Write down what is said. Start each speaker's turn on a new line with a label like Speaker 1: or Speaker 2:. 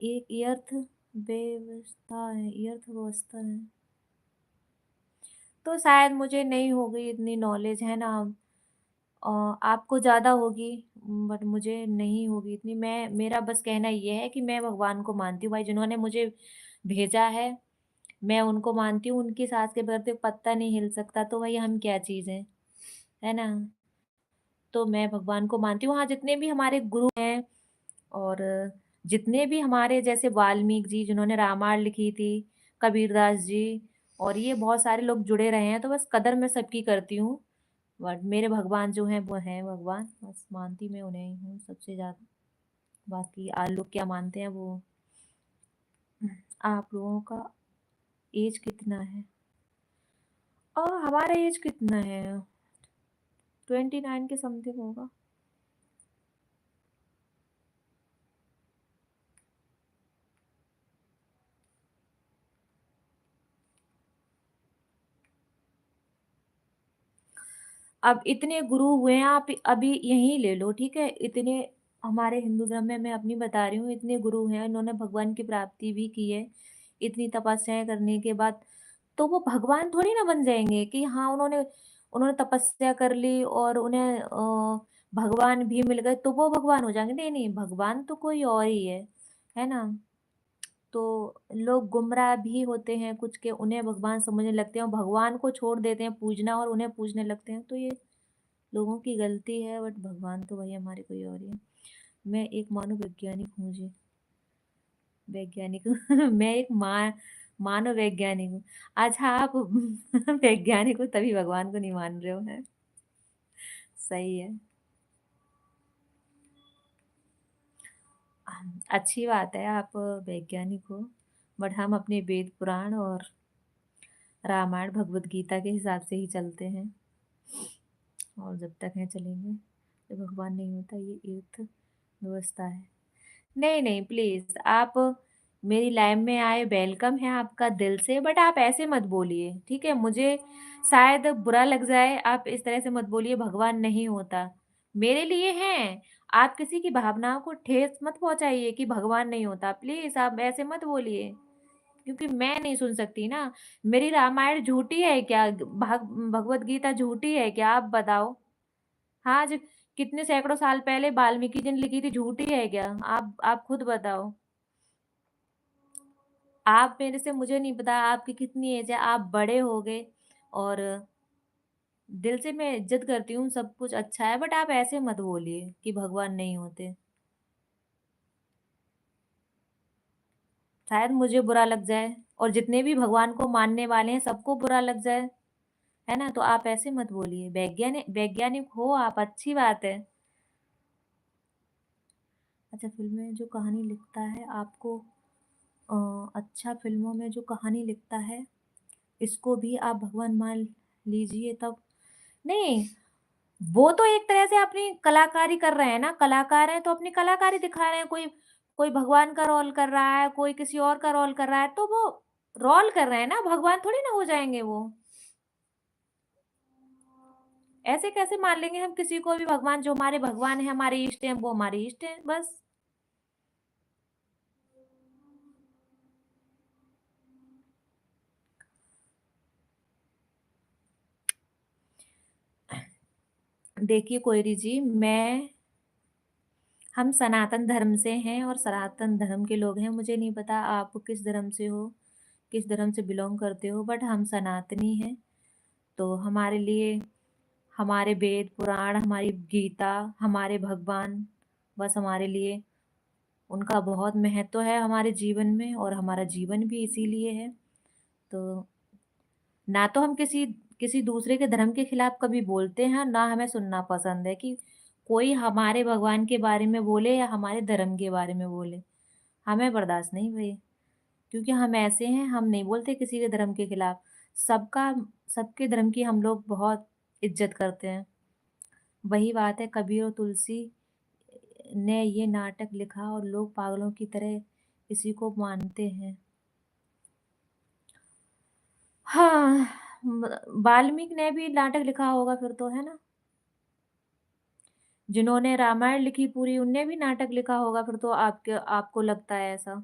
Speaker 1: एक अर्थ व्यवस्था है, अर्थ व्यवस्था है। तो शायद मुझे नहीं होगी इतनी नॉलेज, है ना? आपको ज़्यादा होगी, बट मुझे नहीं होगी इतनी। मैं मेरा बस कहना ये है कि मैं भगवान को मानती हूँ भाई, जिन्होंने मुझे भेजा है, मैं उनको मानती हूँ। उनकी साँस के बगैर तो एक पत्ता नहीं हिल सकता, तो भाई हम क्या चीज़ हैं, है ना? तो मैं भगवान को मानती हूँ। हाँ, जितने भी हमारे गुरु हैं और जितने भी हमारे जैसे वाल्मीकि जी जिन्होंने रामायण लिखी थी, कबीरदास जी और ये बहुत सारे लोग जुड़े रहे हैं, तो बस कदर मैं सबकी करती हूँ। बट मेरे भगवान जो हैं वो हैं भगवान, बस मानती मैं उन्हें ही हूँ सबसे ज़्यादा। बाकी आप लोग क्या मानते हैं वो आप लोगों का एज कितना है? हमारा एज कितना है? 29 के समथिंग होगा। अब इतने गुरु हुए हैं, आप अभी यहीं ले लो, ठीक है? इतने हमारे हिंदू धर्म में मैं अपनी बता रही हूँ, इतने गुरु हैं, इन्होंने भगवान की प्राप्ति भी की है। इतनी तपस्याएँ करने के बाद, तो वो भगवान थोड़ी ना बन जाएँगे कि हाँ, उन्होंने उन्होंने तपस्या कर ली और उन्हें भगवान भी मिल गए, तो वो भगवान हो जाएँगे। नहीं, नहीं, भगवान तो कोई और ही है ना? तो लोग गुमराह भी होते हैं कुछ के उन्हें भगवान समझने लगते हैं और भगवान को छोड़ देते हैं पूजना और उन्हें पूजने लगते हैं, तो ये लोगों की गलती है, बट भगवान तो भई हमारे कोई और ही है। मैं एक मानववैज्ञानिक हूँ जी, वैज्ञानिक मैं एक मानववैज्ञानिक हूँ। अच्छा आप वैज्ञानिक हो तभी भगवान को नहीं मान रहे हो, हैं? सही है। अच्छी बात है आप वैज्ञानिक हो, बट हम अपने वेद पुराण और रामायण, भगवद गीता के हिसाब से ही चलते हैं और जब तक हैं चलेंगे। जब भगवान नहीं होता ये अर्थ व्यवस्था है। नहीं, नहीं, प्लीज़ आप मेरी लाइफ़ में आए, वेलकम है आपका दिल से, बट आप ऐसे मत बोलिए, ठीक है? मुझे शायद बुरा लग जाए, आप इस तरह से मत बोलिए भगवान नहीं होता। मेरे लिए हैं, आप किसी की भावनाओं को ठेस मत पहुँचाइए कि भगवान नहीं होता, प्लीज़ आप ऐसे मत बोलिए, क्योंकि मैं नहीं सुन सकती ना। मेरी रामायण झूठी है क्या? भगवद गीता झूठी है क्या? आप बताओ। हाँ, ज कितने सैकड़ों साल पहले वाल्मीकि जी ने लिखी थी, झूठी है क्या? आप खुद बताओ। आप मेरे से मुझे नहीं पता आपकी कितनी एज है, आप बड़े हो गए और दिल से मैं इज़्ज़त करती हूँ, सब कुछ अच्छा है, बट आप ऐसे मत बोलिए कि भगवान नहीं होते। शायद मुझे बुरा लग जाए और जितने भी भगवान को मानने वाले हैं, सबको बुरा लग जाए, है ना? तो आप ऐसे मत बोलिए। वैज्ञानिक हो आप, अच्छी बात है। अच्छा, फ़िल्म में जो कहानी लिखता है आपको अच्छा, फ़िल्मों में जो कहानी लिखता है, इसको भी आप भगवान मान लीजिए तब। नहीं, वो तो एक तरह से अपनी कलाकारी कर रहे हैं ना, कलाकार हैं तो अपनी कलाकारी दिखा रहे हैं। कोई कोई भगवान का रोल कर रहा है, कोई किसी और का रोल कर रहा है, तो वो रोल कर रहे हैं ना, भगवान थोड़ी ना हो जाएँगे वो। ऐसे कैसे मान लेंगे हम किसी को भी भगवान? जो हमारे भगवान हैं, हमारे इष्ट हैं, वो हमारे इष्ट हैं, बस। देखिए कोइरी जी, हम सनातन धर्म से हैं और सनातन धर्म के लोग हैं। मुझे नहीं पता आप किस धर्म से हो, किस धर्म से बिलॉन्ग करते हो, बट हम सनातनी हैं। तो हमारे लिए हमारे वेद, पुराण, हमारी गीता, हमारे भगवान, बस हमारे लिए उनका बहुत महत्व है हमारे जीवन में और हमारा जीवन भी इसीलिए है। तो ना तो हम किसी किसी दूसरे के धर्म के खिलाफ कभी बोलते हैं, ना हमें सुनना पसंद है कि कोई हमारे भगवान के बारे में बोले या हमारे धर्म के बारे में बोले। हमें बर्दाश्त नहीं भई, क्योंकि हम ऐसे हैं, हम नहीं बोलते किसी के धर्म के खिलाफ। सबका सबके धर्म की हम लोग बहुत इज़्ज़त करते हैं। वही बात है, कबीर और तुलसी ने ये नाटक लिखा और लोग पागलों की तरह इसी को मानते हैं। हाँ, वाल्मीकि ने भी नाटक लिखा होगा फिर तो, है ना? जिन्होंने रामायण लिखी पूरी, उनने भी नाटक लिखा होगा फिर तो, आपके आपको लगता है ऐसा?